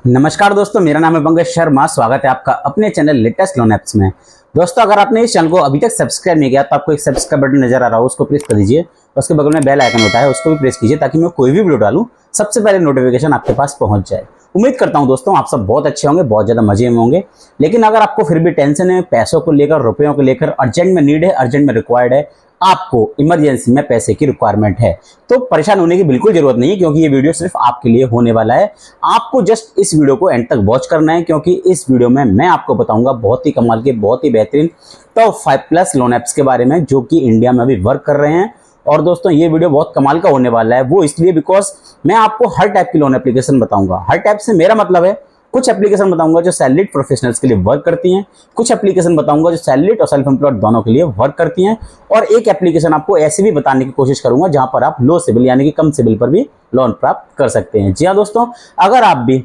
नमस्कार दोस्तों, मेरा नाम है पंकज शर्मा। स्वागत है आपका अपने चैनल लेटेस्ट लोन ऐप्स में। दोस्तों, अगर आपने इस चैनल को अभी तक सब्सक्राइब नहीं किया तो आपको एक सब्सक्राइब बटन नजर आ रहा हो, उसको प्रेस कर दीजिए। उसके बगल में बेल आइकन होता है, उसको भी प्रेस कीजिए ताकि मैं कोई भी वीडियो डालूं सबसे पहले नोटिफिकेशन आपके पास पहुंच जाए। उम्मीद करता हूं दोस्तों आप सब बहुत अच्छे होंगे, बहुत ज़्यादा मजे में होंगे। लेकिन अगर आपको फिर भी टेंशन है पैसों को लेकर, रुपयों को लेकर, अर्जेंट में नीड है, अर्जेंट में रिक्वायर्ड है, आपको इमरजेंसी में पैसे की रिक्वायरमेंट है, तो परेशान होने की बिल्कुल जरूरत नहीं है, क्योंकि ये वीडियो सिर्फ आपके लिए होने वाला है। आपको जस्ट इस वीडियो को एंड तक वॉच करना है, क्योंकि इस वीडियो में मैं आपको बताऊंगा बहुत ही कमाल के, बहुत ही बेहतरीन टॉप 5+ लोन ऐप्स के बारे में जो कि इंडिया में अभी वर्क कर रहे हैं। और दोस्तों, ये वीडियो बहुत कमाल का होने वाला है, वो इसलिए बिकॉज मैं आपको हर टाइप की लोन एप्लीकेशन बताऊंगा। हर टाइप से मेरा मतलब है कुछ एप्लीकेशन बताऊंगा जो सैलरीड प्रोफेशनल्स के लिए वर्क करती हैं, कुछ एप्लीकेशन बताऊंगा जो सैलरीड और सेल्फ एम्प्लॉयड दोनों के लिए वर्क करती हैं, और एक एप्लीकेशन आपको ऐसे भी बताने की कोशिश करूंगा जहां पर आप लो सिबिल यानी कि कम सिबिल पर भी लोन प्राप्त कर सकते हैं। जी हाँ दोस्तों, अगर आप भी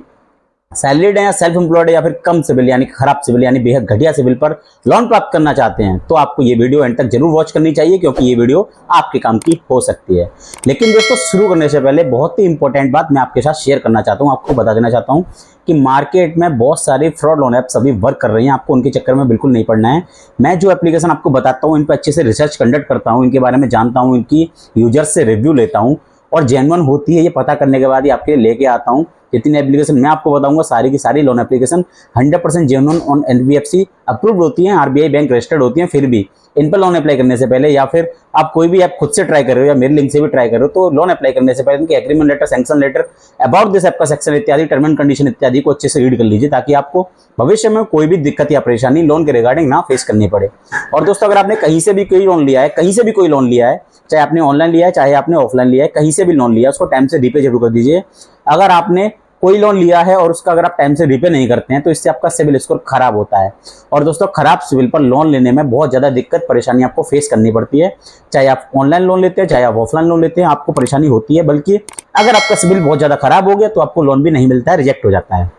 सैलरीड है या सेल्फ एम्प्लॉयड या फिर कम सिबिल यानी खराब सिबिल यानी बेहद घटिया सिबिल पर लोन प्राप्त करना चाहते हैं, तो आपको ये वीडियो एंड तक जरूर वॉच करनी चाहिए, क्योंकि ये वीडियो आपके काम की हो सकती है। लेकिन दोस्तों, शुरू करने से पहले बहुत ही इंपॉर्टेंट बात मैं आपके साथ शेयर करना चाहता हूँ, आपको बता देना चाहता हूँ कि मार्केट में बहुत सारे फ्रॉड लोन ऐप्स अभी वर्क कर रही हैं। आपको उनके चक्कर में बिल्कुल नहीं पड़ना है। मैं जो एप्लीकेशन आपको बताता हूँ, इन पर अच्छे से रिसर्च कंडक्ट करता हूँ, इनके बारे में जानता हूँ, इनकी यूजर्स से रिव्यू लेता हूँ, और जेन्युइन होती है ये पता करने के बाद ही आपके लिए लेके आता हूँ। जितनी एप्लीकेशन मैं आपको बताऊंगा, सारी की सारी loan application 100% genuine on NBFC approved होती हैं, आरबीआई बैंक रजिस्टर्ड होती हैं। फिर भी इन पर लोन अप्लाई करने से पहले, या फिर आप कोई भी ऐप खुद से ट्राई कर रहे हो या मेरे लिंक से भी ट्राई कर रहे हो, तो लोन अप्लाई करने से पहले इनके agreement letter, sanction letter, about this app का सेक्शन इत्यादि, टर्म एंड कंडीशन इत्यादि को अच्छे से रीड कर लीजिए, ताकि आपको भविष्य में कोई भी दिक्कत या परेशानी लोन के रिगार्डिंग ना फेस करनी पड़े। और दोस्तों, अगर आपने कहीं से भी कोई लोन लिया है, कहीं से भी कोई लोन लिया है, चाहे आपने ऑनलाइन लिया है चाहे आपने ऑफलाइन लिया है, कहीं से भी लोन लिया है, उसको टाइम से रीपे जरूर कर दीजिए। अगर आपने कोई लोन लिया है और उसका अगर आप टाइम से रीपे नहीं करते हैं, तो इससे आपका सिबिल स्कोर खराब होता है। और दोस्तों, खराब सिबिल पर लोन लेने में बहुत ज़्यादा दिक्कत परेशानी आपको फेस करनी पड़ती है। चाहे आप ऑनलाइन लोन लेते हैं चाहे आप ऑफलाइन लोन लेते हैं, आपको परेशानी होती है। बल्कि अगर आपका सिबिल बहुत ज़्यादा खराब हो गया तो आपको लोन भी नहीं मिलता है, रिजेक्ट हो जाता है।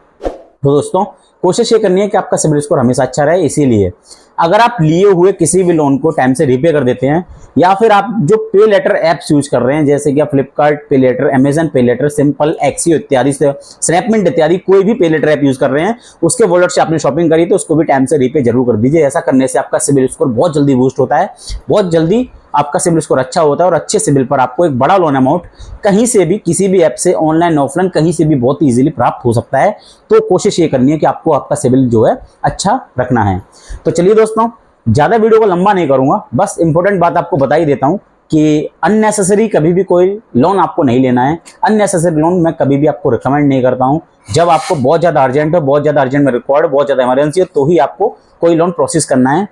तो दोस्तों, कोशिश ये करनी है कि आपका सिबिल स्कोर हमेशा अच्छा रहे। इसीलिए अगर आप लिए हुए किसी भी लोन को टाइम से रीपे कर देते हैं, या फिर आप जो पे लेटर ऐप्स यूज कर रहे हैं, जैसे कि आप फ्लिपकार्ट पे लेटर, अमेजन पे लेटर, सिंपल, एक्सियो इत्यादि से, स्नैपमिंट इत्यादि कोई भी पे लेटर ऐप यूज कर रहे हैं, उसके वॉलेट से आपने शॉपिंग करी तो उसको भी टाइम से रीपे जरूर कर दीजिए। ऐसा करने से आपका सिबिल स्कोर बहुत जल्दी बूस्ट होता है, बहुत जल्दी आपका सिबिल स्कोर अच्छा होता है, और अच्छे सिबिल पर आपको एक बड़ा लोन अमाउंट कहीं से भी, किसी भी ऐप से, ऑनलाइन ऑफलाइन कहीं से भी बहुत इजीली प्राप्त हो सकता है। तो कोशिश ये करनी है कि आपको आपका सिबिल जो है अच्छा रखना है। तो चलिए दोस्तों, ज़्यादा वीडियो को लंबा नहीं करूंगा, बस इंपॉर्टेंट बात आपको बता ही देता हूं कि अननेसेसरी कभी भी कोई लोन आपको नहीं लेना है। अननेसेसरी लोन मैं कभी भी आपको रिकमेंड नहीं करता हूं। जब आपको बहुत ज़्यादा अर्जेंट हो, बहुत ज़्यादा अर्जेंट में रिक्वायर्ड, बहुत ज़्यादा इमरजेंसी हो, तो ही आपको कोई लोन प्रोसेस करना है।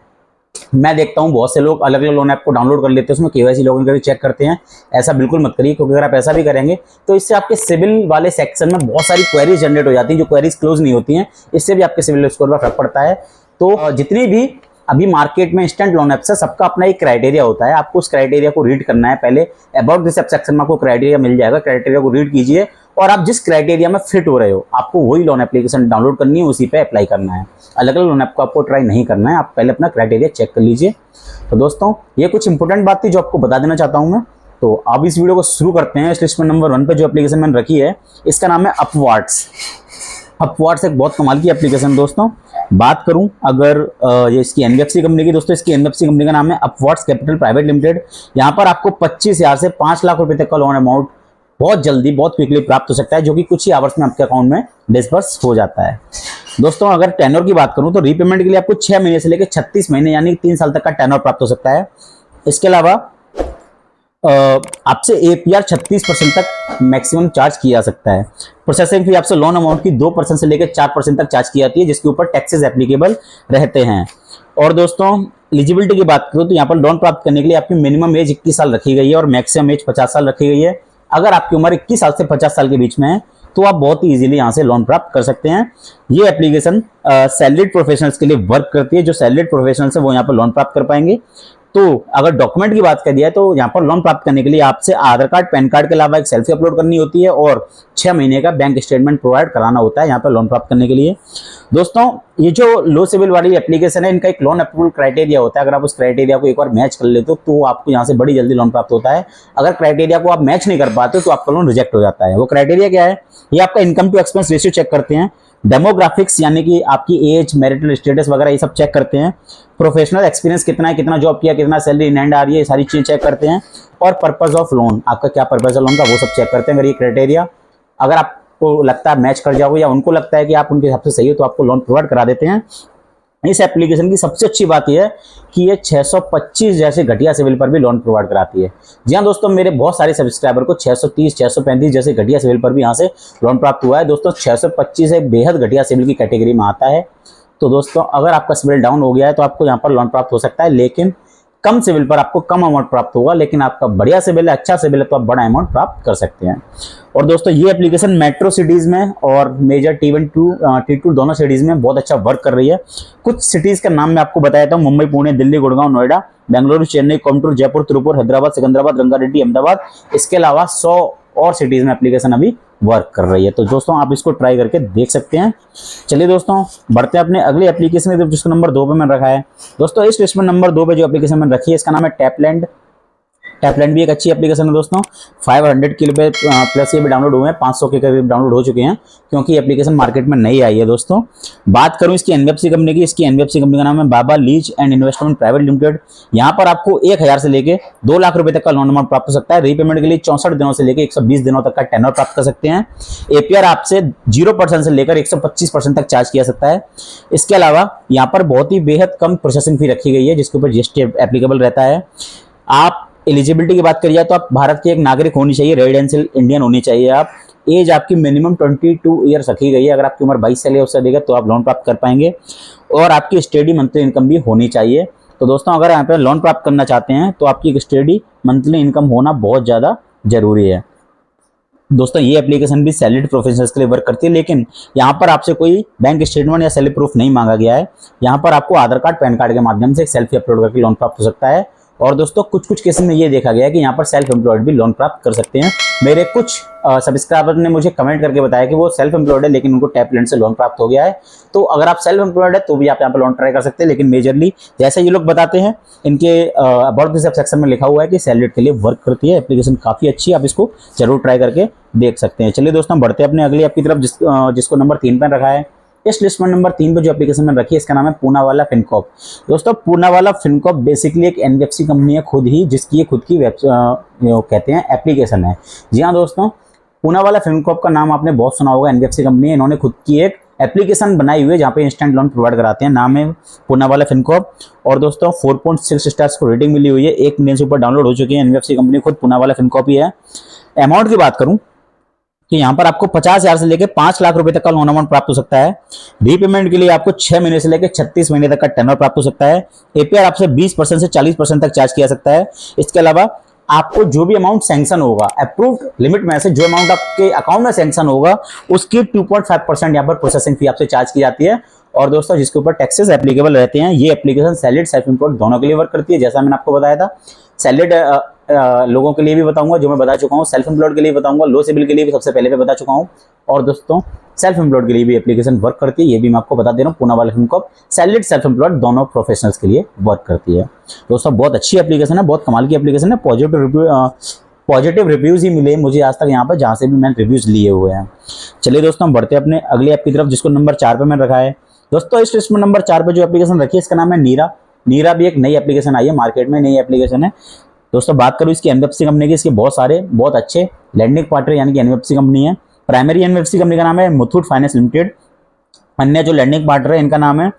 मैं देखता हूं बहुत से लोग अलग अलग लोन ऐप को डाउनलोड कर लेते हैं, उसमें केवाईसी लॉगिन करके चेक करते हैं। ऐसा बिल्कुल मत करिए, क्योंकि अगर आप ऐसा भी करेंगे तो इससे आपके सिबिल वाले सेक्शन में बहुत सारी क्वेरीज जनरेट हो जाती हैं, जो क्वेरीज क्लोज नहीं होती हैं। इससे भी आपके सिबिल स्कोर पर फर्क पड़ता है। तो जितनी भी अभी मार्केट में इंस्टेंट लोन ऐप्स है, सबका अपना एक क्राइटेरिया होता है। आपको उस क्राइटेरिया को रीड करना है। पहले अबाउट दिस ऐप सेक्शन में आपको क्राइटेरिया मिल जाएगा, क्राइटेरिया को रीड कीजिए, और आप जिस क्राइटेरिया में फिट हो रहे हो आपको वही लोन एप्लीकेशन डाउनलोड करनी है, उसी पे अप्लाई करना है। अलग अलग लोन ऐप को आपको ट्राई नहीं करना है, आप पहले अपना क्राइटेरिया चेक कर लीजिए। तो दोस्तों, ये कुछ इंपॉर्टेंट बात थी जो आपको बता देना चाहता हूँ मैं। तो अब इस वीडियो को शुरू करते हैं। इस लिस्ट में नंबर 1 पे जो एप्लीकेशन मैंने रखी है, इसका नाम है अपवर्ड्स। अपवर्ड्स एक बहुत कमाल की एप्लीकेशन दोस्तों। बात करूं अगर ये इसकी एनबीएफसी कंपनी की, दोस्तों इसकी एनबीएफसी कंपनी का नाम है अपवर्ड्स कैपिटल प्राइवेट लिमिटेड। यहाँ पर आपको 25,000 से 5 लाख रुपए तक का लोन अमाउंट बहुत जल्दी, बहुत क्विकली प्राप्त हो सकता है, जो कि कुछ ही आवर्स में आपके अकाउंट में डिस्बर्स हो जाता है। दोस्तों, अगर टेनर की बात करूं तो रीपेमेंट के लिए आपको 6 महीने से लेकर 36 महीने यानी 3 साल तक का टेनर प्राप्त हो सकता है। इसके अलावा आपसे एपीआर 36% तक मैक्सिमम चार्ज किया जा सकता है। प्रोसेसिंग फी आपसे लोन अमाउंट की 2% से लेकर 4% तक चार्ज की जाती है, जिसके ऊपर टैक्सेस एप्लीकेबल रहते हैं। और दोस्तों, एलिजिबिलिटी की बात करूं तो यहाँ पर लोन प्राप्त करने के लिए आपकी मिनिमम एज 21 साल रखी गई है और मैक्सिमम एज 50 साल रखी गई है। अगर आपकी उम्र 21 साल से 50 साल के बीच में है तो आप बहुत ही इजीली यहाँ से लोन प्राप्त कर सकते हैं। ये एप्लीकेशन सैलरीड प्रोफेशनल्स के लिए वर्क करती है। जो सैलरीड प्रोफेशनल्स है वो यहाँ पर लोन प्राप्त कर पाएंगे। तो अगर डॉक्यूमेंट की बात करी जाए तो यहाँ पर लोन प्राप्त करने के लिए आपसे आधार कार्ड, पैन कार्ड के अलावा एक सेल्फी अपलोड करनी होती है और 6 महीने का बैंक स्टेटमेंट प्रोवाइड कराना होता है यहाँ पर लोन प्राप्त करने के लिए। दोस्तों ये जो लो सिविल वाली एप्लीकेशन है, इनका एक लोन अप्रूवल क्राइटेरिया होता है। अगर आप उस क्राइटेरिया को एक बार मैच कर लेते हो तो आपको यहाँ से बड़ी जल्दी लोन प्राप्त होता है। अगर क्राइटेरिया को आप मैच नहीं कर पाते तो आपका लोन रिजेक्ट हो जाता है। वो क्राइटेरिया क्या है? ये आपका income to expense ratio check करते हैं, डेमोग्राफिक्स यानी कि आपकी एज, मैरिटल स्टेटस वगैरह ये सब चेक करते हैं, प्रोफेशनल एक्सपीरियंस कितना है, कितना जॉब किया, कितना सैलरी इन हैंड आ रही है, ये सारी चीजें चेक करते हैं, और पर्पस ऑफ लोन, आपका क्या पर्पस है लोन का, वो सब चेक करते हैं। अगर ये क्राइटेरिया अगर आपको लगता है मैच कर जाओगे या उनको लगता है कि आप उनके हिसाब से सही हो तो आपको लोन प्रोवाइड करा देते हैं। इस एप्लीकेशन की सबसे अच्छी बात यह है कि ये 625 जैसे घटिया सिविल पर भी लोन प्रोवाइड कराती है। जी हाँ दोस्तों, मेरे बहुत सारे सब्सक्राइबर को 630, 635 जैसे घटिया सिविल पर भी यहाँ से लोन प्राप्त हुआ है। दोस्तों 625 एक बेहद घटिया सिविल की कैटेगरी में आता है। तो दोस्तों अगर आपका सिविल डाउन हो गया है तो आपको यहाँ पर लोन प्राप्त हो सकता है, लेकिन कम सिविल पर आपको कम अमाउंट प्राप्त होगा। लेकिन आपका बढ़िया सिविल है, अच्छा सिविल है तो आप बड़ा अमाउंट प्राप्त कर सकते हैं। और दोस्तों ये एप्लीकेशन मेट्रो सिटीज में और मेजर T1 T2 दोनों सिटीज में बहुत अच्छा वर्क कर रही है। कुछ सिटीज का नाम मैं आपको बताया था, मुंबई, पुणे, दिल्ली, गुड़गांव, नोएडा, बेंगलुरु, चेन्नई, कोयम्बटूर, जयपुर, तिरुपुर, हैदराबाद, सिकंदराबाद, रंगारेड्डी, अहमदाबाद। इसके अलावा 100 और सिटीज में एप्लीकेशन अभी वर्क कर रही है। तो दोस्तों आप इसको ट्राई करके देख सकते हैं। चलिए दोस्तों बढ़ते हैं अपने अगली एप्लीकेशन में, जिसको नंबर 2 पे मैंने रखा है। दोस्तों इस लिस्ट में नंबर 2 पे जो एप्लीकेशन मैंने रखी है इसका नाम है टैपलैंड। टैपलैंड भी एक अच्छी एप्लीकेशन है दोस्तों। 500 के लिए प्लस ये भी डाउनलोड हुए हैं, 500 के करीब डाउनलोड हो चुके हैं, क्योंकि एप्लीकेशन मार्केट में नई आई है। दोस्तों बात करूं इसकी एनबीएफसी कंपनी की, इसकी एनबीएफसी कंपनी का नाम है Baba lease and investment private limited. यहाँ पर आपको 1000 से लेके 2 लाख रुपए तक का लोन अमाउंट प्राप्त हो सकता है। रीपेमेंट के लिए 64 दिनों से लेकर 120 दिनों तक का टेनर प्राप्त कर सकते हैं। एपीआर आपसे 0% से लेकर 125% तक चार्ज किया सकता है। इसके अलावा यहाँ पर बहुत ही बेहद कम प्रोसेसिंग फी रखी गई है, जिसके ऊपर जीएसटी एप्लीकेबल रहता है। आप एलिजिबिलिटी की बात करिए तो आप भारत के एक नागरिक होनी चाहिए, रेजिडेंशियल इंडियन होनी चाहिए। आप एज आपकी मिनिमम 22 ईयर्स रखी गई है। अगर आपकी उम्र 22 साल है उससे अधिक है तो आप लोन प्राप्त कर पाएंगे। और आपकी स्टेडी मंथली इनकम भी होनी चाहिए। तो दोस्तों अगर यहाँ पे लोन प्राप्त करना चाहते हैं तो आपकी एक स्टेडी मंथली इनकम होना बहुत ज़्यादा जरूरी है। दोस्तों ये एप्लीकेशन भी सैलरीड प्रोफेशनल्स के लिए वर्क करती है, लेकिन यहाँ पर आपसे कोई बैंक स्टेटमेंट या सैलरी प्रूफ नहीं मांगा गया है। यहाँ पर आपको आधार कार्ड, पैन कार्ड के माध्यम से एक सेल्फी अपलोड करके लोन प्राप्त हो सकता है। और दोस्तों कुछ केस में ये देखा गया है कि यहाँ पर सेल्फ एम्प्लॉयड भी लोन प्राप्त कर सकते हैं। मेरे कुछ सब्सक्राइबर ने मुझे कमेंट करके बताया कि वो सेल्फ एम्प्लॉयड है लेकिन उनको टैपलैंड से लोन प्राप्त हो गया है। तो अगर आप सेल्फ एम्प्लॉयड है तो भी आप यहाँ पर लोन ट्राई कर सकते हैं, लेकिन मेजरली जैसे ये लोग बताते हैं इनके अबाउट दिस सेक्शन में लिखा हुआ है कि सैलरीड के लिए वर्क करती है। एप्लीकेशन काफी अच्छी है, आप इसको जरूर ट्राई करके देख सकते हैं। चलिए दोस्तों बढ़ते हैं अपने अगली ऐप की तरफ, जिसको नंबर 3 पर रखा है। इस लिस्ट में नंबर 3 पे जो एप्लीकेशन मैंने रखी है इसका नाम है पूनावाला फिनकॉर्प। दोस्तों पूनावाला फिनकॉर्प बेसिकली एक एनबीएफसी कंपनी है खुद ही, जिसकी खुद की कहते हैं एप्लीकेशन है। जी हाँ दोस्तों, पूनावाला फिनकॉर्प का नाम आपने बहुत सुना होगा। एनबीएफसी कंपनी है, इन्होंने खुद की एक एप्लीकेशन बनाई हुई है जहाँ पे इंस्टेंट लोन प्रोवाइड कराते हैं। नाम है पूनावाला फिनकॉर्प। और दोस्तों 4.6 स्टार्स को रेटिंग मिली हुई है, 1 मिलियन से ऊपर डाउनलोड हो चुकी है। एनबीएफसी कंपनी खुद पूनावाला फिनकॉर्प ही है। अमाउंट की बात करूं तो यहाँ पर आपको 50,000 से लेकर 5 लाख रुपए तक का लोन अमाउंट प्राप्त हो सकता है। रीपेमेंट के लिए आपको 6 महीने से लेकर 36 महीने तक का टेनर प्राप्त हो सकता है। एपीआर आपसे 20% से 40% तक चार्ज किया सकता है। इसके अलावा आपको जो भी अमाउंट सैंक्शन होगा अप्रूव्ड लिमिट में से, जो अमाउंट आपके अकाउंट में सैंक्शन होगा उसकी 2.5% यहाँ पर प्रोसेसिंग फी आपसे चार्ज की जाती है। और दोस्तों जिसके ऊपर टैक्सेस एप्लीकेबल रहते हैं। ये एप्लीकेशन सैलरीड, सेल्फ एम्प्लॉयड दोनों के लिए वर्क करती है। जैसा मैंने आपको बताया था, सैलरीड लोगों के लिए भी बताऊंगा जो मैं बता चुका हूँ, सेल्फ एम्प्लॉयड के लिए बताऊंगा, लो सिविल के लिए भी सबसे पहले मैं बता चुका हूँ। और दोस्तों सेल्फ एम्प्लॉयड के लिए भी एप्लीकेशन वर्क करती है, ये भी मैं आपको बता दे रहा हूँ। Poonawalla Fincorp salaried, self employed दोनों प्रोफेशनल्स के लिए वर्क करती है। दोस्तों बहुत अच्छी एप्लीकेशन है, बहुत कमाल की एप्लीकेशन है। पॉजिटिव रिव्यूज ही मिले मुझे आज तक यहाँ पर, जहाँ से भी मैंने रिव्यूज लिए हुए हैं। चलिए दोस्तों बढ़ते हैं अपने अगली ऐप की तरफ, जिसको नंबर 4 पे मैंने रखा है। दोस्तों इस लिस्ट में नंबर 4 पे जो एप्लीकेशन रखी है इसका नाम है नीरा। नीरा भी एक नई एप्लीकेशन आई है मार्केट में, नई एप्लीकेशन है। दोस्तों बात करूँ इसकी एनबीएफसी कंपनी की, इसके बहुत अच्छे लैंडिंग पार्टनर यानी कि एनबीएफसी कंपनी है। प्राइमरी एनबीएफसी कंपनी का नाम है मुथूट फाइनेंस लिमिटेड। अन्य जो लैंडिंग पार्टनर है इनका नाम है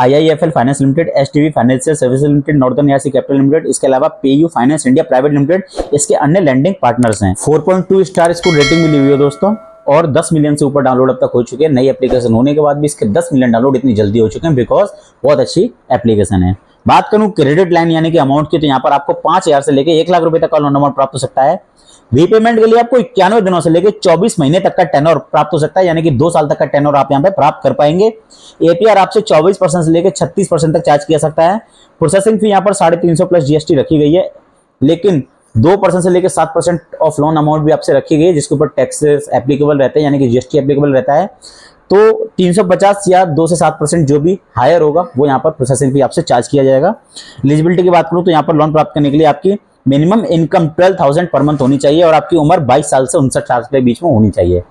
IIFL finance limited, STV financial services limited, northern ARC capital limited. इसके अलावा PayU finance India private limited इसके अन्य लैंडिंग पार्टनर्स हैं। 4.2 स्टार इसको रेटिंग मिली हुई है दोस्तों, और 10 मिलियन से ऊपर डाउनलोड अब तक हो चुके हैं। नई एप्लीकेशन होने के बाद भी इसके 10 मिलियन डाउनलोड इतनी जल्दी हो चुके हैं बिकॉज बहुत अच्छी एप्लीकेशन है। बात करूं क्रेडिट लाइन यानी कि अमाउंट की, तो यहाँ पर आपको 5,000 से लेकर 1 लाख रुपए तक का लोन अमाउंट प्राप्त हो सकता है। रीपेमेंट के लिए आपको 91 दिनों से लेकर 24 महीने तक का टेनर प्राप्त हो सकता है, यानी कि 2 साल तक का टेनर आप यहाँ पे प्राप्त कर पाएंगे। एपीआर आपसे 24% से लेकर 36% तक चार्ज किया सकता है। प्रोसेसिंग फी यहाँ पर 350 प्लस जीएसटी रखी गई है, लेकिन 2% से लेकर 7% ऑफ लोन अमाउंट भी आपसे रखी गई है, जिसके ऊपर टैक्सेस एप्लीकेबल रहते हैं, यानी कि जीएसटी एप्लीकेबल रहता है। तो 350 या 2 से 7% जो भी हायर होगा वो यहाँ पर प्रोसेसिंग फी आपसे चार्ज किया जाएगा। एलिजिबिलिटी की बात करूँ तो यहाँ पर लोन प्राप्त करने के लिए आपकी मिनिमम इनकम 12,000 पर मंथ होनी चाहिए और आपकी उम्र 22 साल से 59 साल के बीच में होनी चाहिए।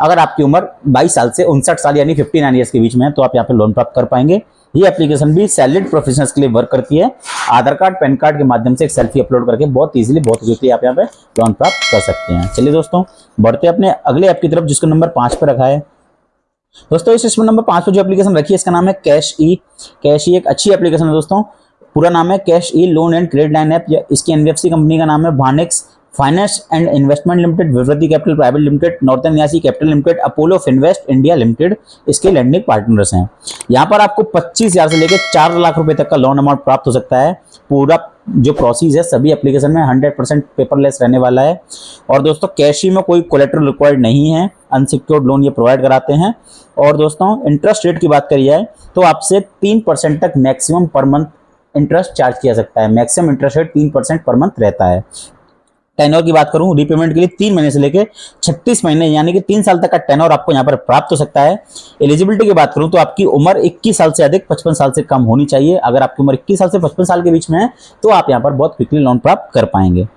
अगर आपकी उम्र 22 साल से 59 साल यानी 59 ईयर्स के बीच में है तो आप यहाँ पे लोन प्राप्त कर पाएंगे। ये एप्लीकेशन भी सैलरीड प्रोफेशनल्स के लिए वर्क करती है। आधार कार्ड, पैन कार्ड के माध्यम से एक सेल्फी अपलोड करके बहुत इजीली, बहुत इजीली आप यहाँ पे लोन प्राप्त कर सकते हैं। चलिए दोस्तों, बढ़ते अपने अगले ऐप की तरफ, जिसको नंबर 5 पे रखा है। दोस्तों इस नंबर 5 पे जो एप्लीकेशन रखी है इसका नाम है कैश ई। कैश ई एक अच्छी एप्लीकेशन है दोस्तों। पूरा नाम है cash E loan and credit line app. इसकी एनबीएफसी कंपनी का नाम है Vanex finance and investment limited, Vivriti capital private limited, northern Niyasi capital limited, Apollo finvest India limited इसके लैंडिंग पार्टनर्स हैं। यहाँ पर आपको 25,000 से लेकर 4 लाख रुपए तक का लोन अमाउंट प्राप्त हो सकता है। पूरा जो प्रोसेस है सभी एप्लीकेशन में 100% पेपरलेस रहने वाला है। और दोस्तों कैश ई में कोई कोलेटरल रिक्वायर्ड नहीं है, अनसिक्योर्ड लोन ये प्रोवाइड कराते हैं। और दोस्तों इंटरेस्ट रेट की बात करी जाए तो आपसे 3% तक maximum per month interest charge किया सकता है। Maximum interest rate 3% per month रहता है। टेनर की बात करूं, रीपेमेंट के लिए 3 महीने से लेकर 36 महीने यानी कि 3 साल तक का टेनर आपको यहां पर प्राप्त हो सकता है। एलिजिबिलिटी की बात करूं तो आपकी उम्र 21 साल से अधिक 55 साल से कम होनी चाहिए। अगर आपकी उम्र 21 साल से 55 साल के बीच में है तो आप यहां पर बहुत क्विकली लोन प्राप्त कर पाएंगे।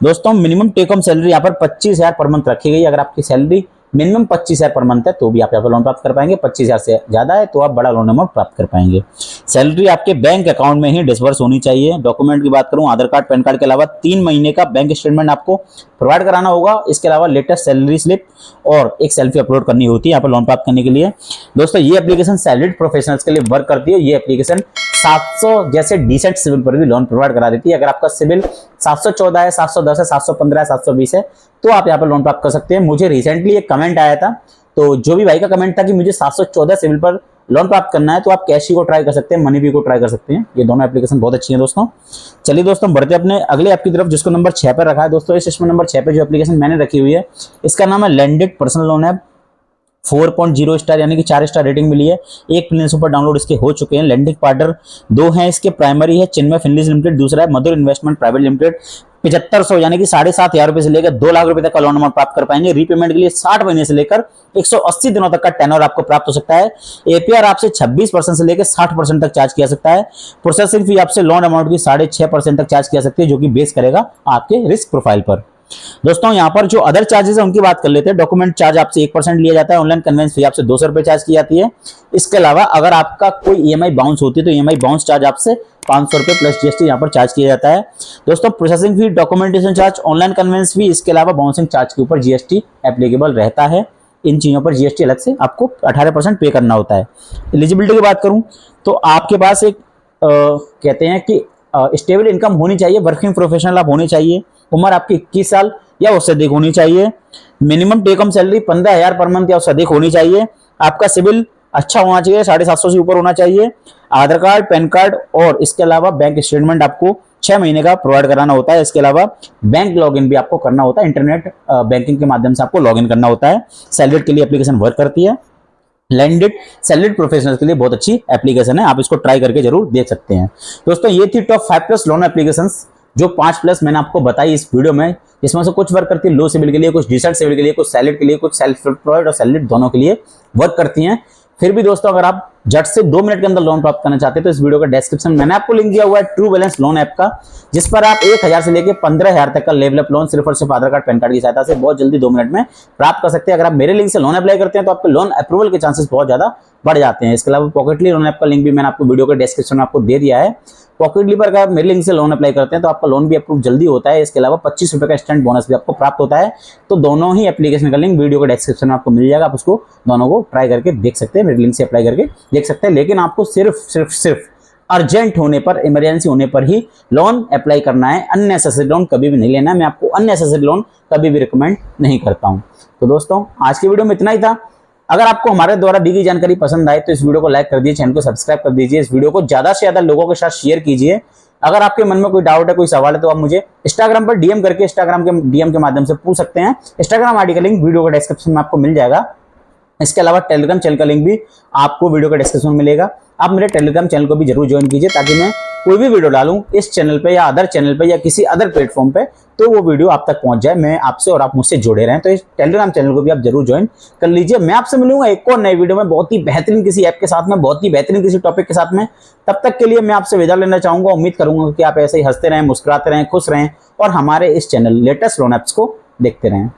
दोस्तों मिनिमम टेक होम सैलरी यहां पर 25,000 पर मंथ रखी गई। अगर आपकी सैलरी मिनिमम 25,000 पर मंथ है तो भी आप यहाँ पर लोन प्राप्त कर पाएंगे। 25,000 से ज्यादा है तो आप बड़ा लोन अमाउंट प्राप्त कर पाएंगे। सैलरी आपके बैंक अकाउंट में ही डिसबर्स होनी चाहिए। डॉक्यूमेंट की बात करूं, आधार कार्ड, पैन कार्ड के अलावा 3 महीने का बैंक स्टेटमेंट आपको प्रोवाइड कराना होगा। इसके अलावा लेटेस्ट सैलरी स्लिप और एक सेल्फी अपलोड करनी होती है यहाँ पर लोन प्राप्त करने के लिए। दोस्तों ये एप्लीकेशन सैलरीड प्रोफेशनल्स के लिए वर्क करती है। ये एप्लीकेशन 700 जैसे डिसेंट सिविल पर भी लोन प्रोवाइड करा देती है। अगर आपका सिविल 714 है, 710 है, 715 है, 720 है तो आप यहाँ पर लोन प्राप्त कर सकते हैं। मुझे रिसेंटली एक कमेंट आया था, तो जो भी भाई का कमेंट था कि मुझे 714 सिविल पर लोन प्राप्त करना है तो आप कैश ई को ट्राई कर सकते हैं, मनी बी को ट्राई कर सकते हैं। ये दोनों एप्लीकेशन बहुत अच्छी हैं दोस्तों। चलिए दोस्तों बढ़ते अपने अगले ऐप की तरफ, जिसको नंबर 6 पर रखा है। दोस्तों इस नंबर 6 पे जो एप्लीकेशन मैंने रखी हुई है इसका नाम है landed personal loan app. 4.0 star यानी कि 4 स्टार रेटिंग मिली है। 1 मिलियन सुपर डाउनलोड इसके हो चुके हैं। लैंडिंग पार्टनर 2 हैं इसके। प्राइमरी है चिन्मय फिनलीज लिमिटेड, दूसरा है मधुर इन्वेस्टमेंट प्राइवेट लिमिटेड। 7500 यानी कि 7,500 रुपए से लेकर 2 लाख रुपए तक का लोन अमाउंट प्राप्त कर पाएंगे। रीपेमेंट के लिए 60 महीने से लेकर 180 दिनों तक का टेनर आपको प्राप्त हो सकता है। एपीआर आपसे 26% से लेकर 60% तक चार्ज किया सकता है। प्रोसेसिंग फी आपसे लोन अमाउंट की 6.5% तक चार्ज किया सकती है, जो कि बेस करेगा आपके रिस्क प्रोफाइल पर। दोस्तों यहाँ पर जो अदर चार्जेस है उनकी बात कर लेते हैं। डॉक्यूमेंट चार्ज आपसे 1% लिया जाता है। ऑनलाइन कन्वेंस फी आपसे 200 रुपए चार्ज की जाती है। इसके अलावा अगर आपका कोई ईएमआई बाउंस होती है तो ईएमआई बाउंस चार्ज आपसे 500 रुपए प्लस जीएसटी यहाँ पर चार्ज किया जाता है। दोस्तों processing fee, documentation charge, online convenience fee, इसके अलावा बाउंसिंग चार्ज के ऊपर जीएसटी एप्लीकेबल रहता है। इन चीजों पर जीएसटी अलग से आपको 18% पे करना होता है। एलिजिबिलिटी की बात करूं तो आपके पास एक कहते हैं कि स्टेबल इनकम होनी चाहिए, वर्किंग प्रोफेशनल आप होने चाहिए, उम्र आपकी 21 साल या उससे अधिक होनी चाहिए, minimum take home salary 15,000 per month या उससे अधिक होनी चाहिए, आपका सिविल अच्छा होना चाहिए, 750 से ऊपर होना चाहिए, आधार कार्ड, पैन कार्ड और इसके अलावा बैंक स्टेटमेंट आपको 6 महीने का प्रोवाइड कराना होता है। इसके अलावा बैंक लॉगिन भी आपको करना होता है, इंटरनेट बैंकिंग के माध्यम से आपको लॉगिन करना होता है। सैलरीड के लिए एप्लीकेशन वर्क करती है। लैंडेड सैलरीड प्रोफेशनल्स के लिए बहुत अच्छी एप्लीकेशन है, आप इसको ट्राई करके जरूर देख सकते हैं। दोस्तों ये थी टॉप 5+ लोन एप्लीकेशंस, जो 5+ मैंने आपको बताई इस वीडियो में। इसमें से कुछ वर्क करती है लो सिविल के लिए, कुछ डिसेंट सिविल के लिए, कुछ सैलरीड के लिए, कुछ सेल्फ एम्प्लॉयड और सैलरीड दोनों के लिए वर्क करती हैं। फिर भी दोस्तों अगर आप झट से 2 मिनट के अंदर लोन प्राप्त करना चाहते हैं तो इस वीडियो का डिस्क्रिप्शन में मैंने आपको लिंक दिया हुआ है ट्रू बैलेंस लोन ऐप का, जिस पर आप 1,000 से लेकर 15,000 तक का लेवल अप लोन सिर्फ और सिर्फ आधार कार्ड, पैन कार्ड की सहायता से बहुत जल्दी 2 मिनट में प्राप्त कर सकते हैं। अगर आप मेरे लिंक से लोन अप्लाई करते हैं तो आपके लोन अप्रूवल के चांसेस बहुत ज्यादा बढ़ जाते हैं। इसके अलावा पॉकेटली लोन ऐप का लिंक भी मैंने आपको वीडियो के डिस्क्रिप्शन में आपको दे दिया है। पॉकेटली पर अगर मेरे लिंक से लोन अप्लाई करते हैं तो आपका लोन भी अप्रूव जल्दी होता है। इसके अलावा 25 रुपए का इंस्टेंट बोनस भी आपको प्राप्त होता है। तो दोनों ही एप्लीकेशन का लिंक वीडियो के डिस्क्रिप्शन में आपको मिल जाएगा, आप उसको दोनों को ट्राई करके देख सकते हैं, मेरे लिंक से अप्लाई करके देख सकते हैं। लेकिन आपको सिर्फ अर्जेंट होने पर, इमरजेंसी होने पर ही लोन अप्लाई करना है। अननेसेसरी लोन कभी भी नहीं लेना है। मैं आपको अननेसेसरी लोन कभी भी रिकमेंड नहीं करता हूं। तो दोस्तों आज की वीडियो में इतना ही था। अगर आपको हमारे द्वारा दी गई जानकारी पसंद आए तो इस वीडियो को लाइक कर दीजिए, चैनल को सब्सक्राइब कर दीजिए, इस वीडियो को ज्यादा से ज्यादा लोगों के साथ शेयर कीजिए। अगर आपके मन में कोई डाउट है, कोई सवाल है, तो आप मुझे इंस्टाग्राम पर डीएम करके, इंस्टाग्राम के डीएम के माध्यम से पूछ सकते हैं। इंस्टाग्राम आईडी का लिंक वीडियो का डिस्क्रिप्शन में आपको मिल जाएगा। इसके अलावा टेलीग्राम चैनल का लिंक भी आपको वीडियो का डिस्क्रिप्शन में मिलेगा। आप मेरे टेलीग्राम चैनल को भी जरूर ज्वाइन कीजिए, ताकि मैं कोई भी वीडियो डालूं इस चैनल पे या अदर चैनल पे या किसी अदर प्लेटफॉर्म पे, तो वो वीडियो आप तक पहुंच जाए, मैं आपसे और आप मुझसे जुड़े रहें। तो इस टेलीग्राम चैनल को भी आप जरूर ज्वाइन कर लीजिए। मैं आपसे मिलूंगा एक और नए वीडियो में, बहुत ही बेहतरीन किसी ऐप के साथ में, बहुत ही बेहतरीन किसी टॉपिक के साथ में। तब तक के लिए मैं आपसे विदा लेना चाहूंगा। उम्मीद करूंगा कि आप ऐसे ही हंसते रहें, मुस्कुराते रहें, खुश रहें और हमारे इस चैनल लेटेस्ट लोन ऐप्स को देखते रहें।